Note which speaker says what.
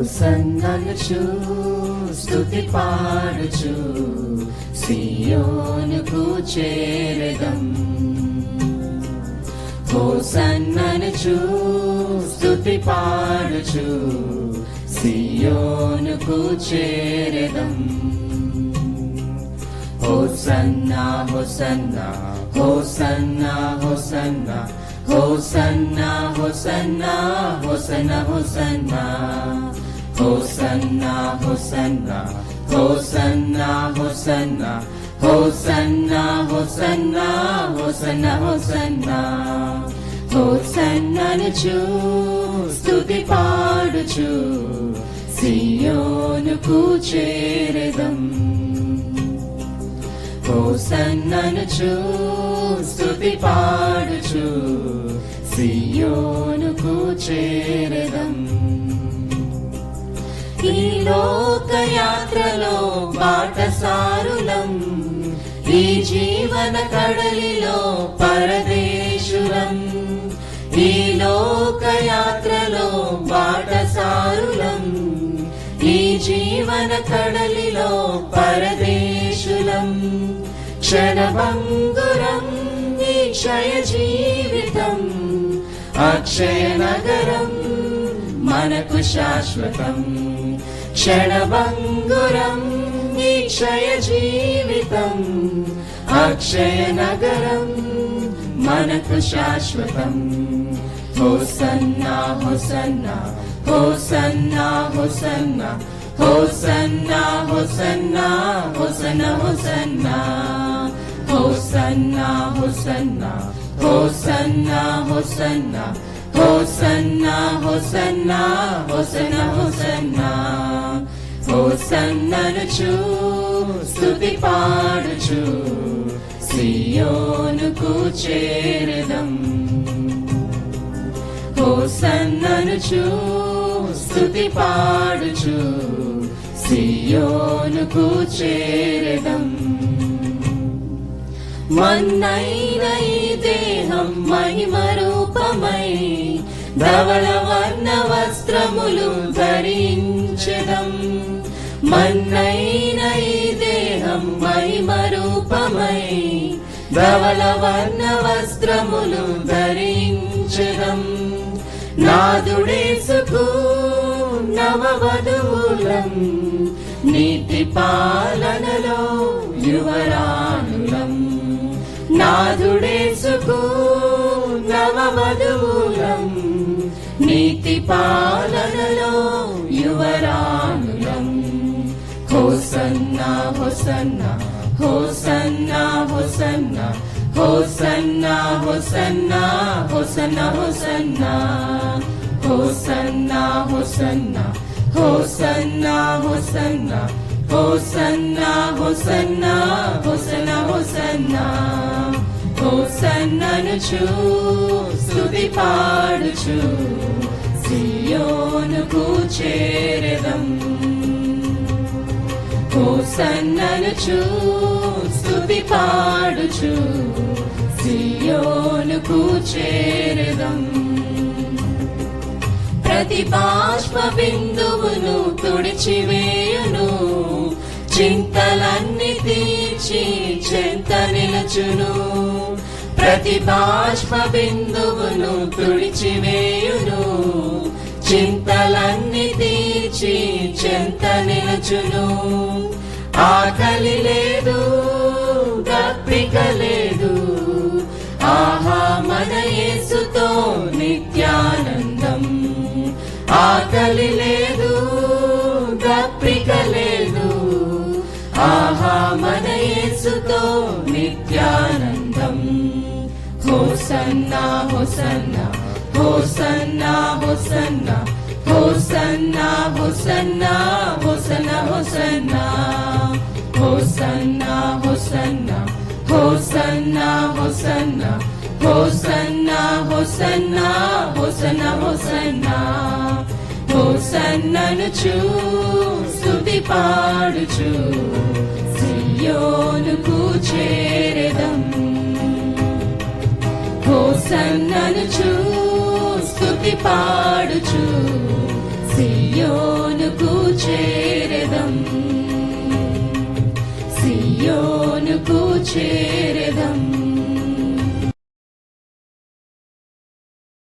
Speaker 1: హోసన్ననుచు స్తుతి పాడుచు సియోనుకు చేరెదం. హోసన్ననుచు స్తుతి పాడుచు సియోనుకు చేరెదం. హోసన్నా హోసన్నా హోసన్నా హోసన్నా హోసన్నా హోసన్నా హోసన్నా హోసన్నా హోసన్నా హోసన్నా హోసన్నా హోసన్నా హోసన్నా హోసన్నా హోసన్నా హోసన్నా హోసన్ననుచు స్తుతి పాడుచు సియోనుకు చేరెదం. హోసన్ననుచు స్తుతి పాడుచు సియోనుకు చేరెదం. ఈ లోకయాత్రలో బాటసారులం, ఈ జీవన కడలిలో పరదేశులం. ఈ లోకయాత్రలో బాటసారులం, ఈ జీవన కడలిలో పరదేశులం. క్షణభంగురం ఈ క్షయ జీవితం, అక్షయ నగరం మనకు శాశ్వతం. క్షణభంగురం ఈ క్షయ జీవితం, అక్షయ నగరం మనకు శాశ్వతం. హోసన్నా హోసన్నా హోసన్నా హోసన్నా హోసన్నా హోసన్నా హోసన్నా హోసన్నా హోసన్నా హోసన్నా హోసన్నా హోసన్నా హోసన్నా హోసన్నా హోసన్నా హోసన్నా హోసన్ననుచు స్తుతి పాడుచు సియోనుకు చేరెదం. హోసన్ననుచు స్తుతి పాడుచు సియోనుకు చేరెదం. మన్నైన ఈ దేహం మహిమ రూపమై ధవళ వర్ణ వస్త్రములు ధరించెదం. మన్నైన ఈ దేహం మహిమ రూపమై ధవళ వర్ణ వస్త్రములు ధరించెదం. నాదుడేసుకు నవవధువులం, నీతి పాలనలో యువరాణులం. నాదుడేసుకు నవవధువులం, నీతి పాలనలో యువరాణులం. హోసన్నా హోసన్నా హోసన్నా హోసన్నా హోసన్నా హోసన్నా హోసన్నా హోసన్నా హోసన్నా హోసన్నా హోసన్నా హోసన్నా హోసన్నా హోసన్నా హోసన్నా హోసన్నా హోసన్ననుచు స్తుతి పాడుచు సియోనుకు చేరెదం. హోసన్ననుచు స్తుతి పాడుచు సియోనుకు చేరెదం. ప్రతి బాష్ప బిందువును తుడిచివేయును, చింతలన్నీ తీర్చి చెంత నిలుచును. ప్రతి బాష్ప బిందువును తుడిచివేయును, చింతలన్నీ తీర్చి చెంత నిలుచును. ఆకలి లేదు, దప్పిక లేదు, ఆహా మన యేసుతో నిత్యానందం. ఆకలి లేదు, దప్పిక లేదు, ఆహా మన యేసుతో నిత్యానందం. హోసన్నా హోసన్నా హోసన్నా హోసన్నా హోసన్నా హోసన్నా హోసన్నా హోసన్నా హోసన్నా హోసన్నా హోసన్నా హోసన్నా హోసన్నా హోసన్నా హోసన్నా హోసన్నా హోసన్ననుచు స్తుతి పాడుచు సియోనుకు చేరెదం. హోసన్ననుచు స్తుతి పాడుచు సియోను చేరెదం సియోనుకు చేరెదం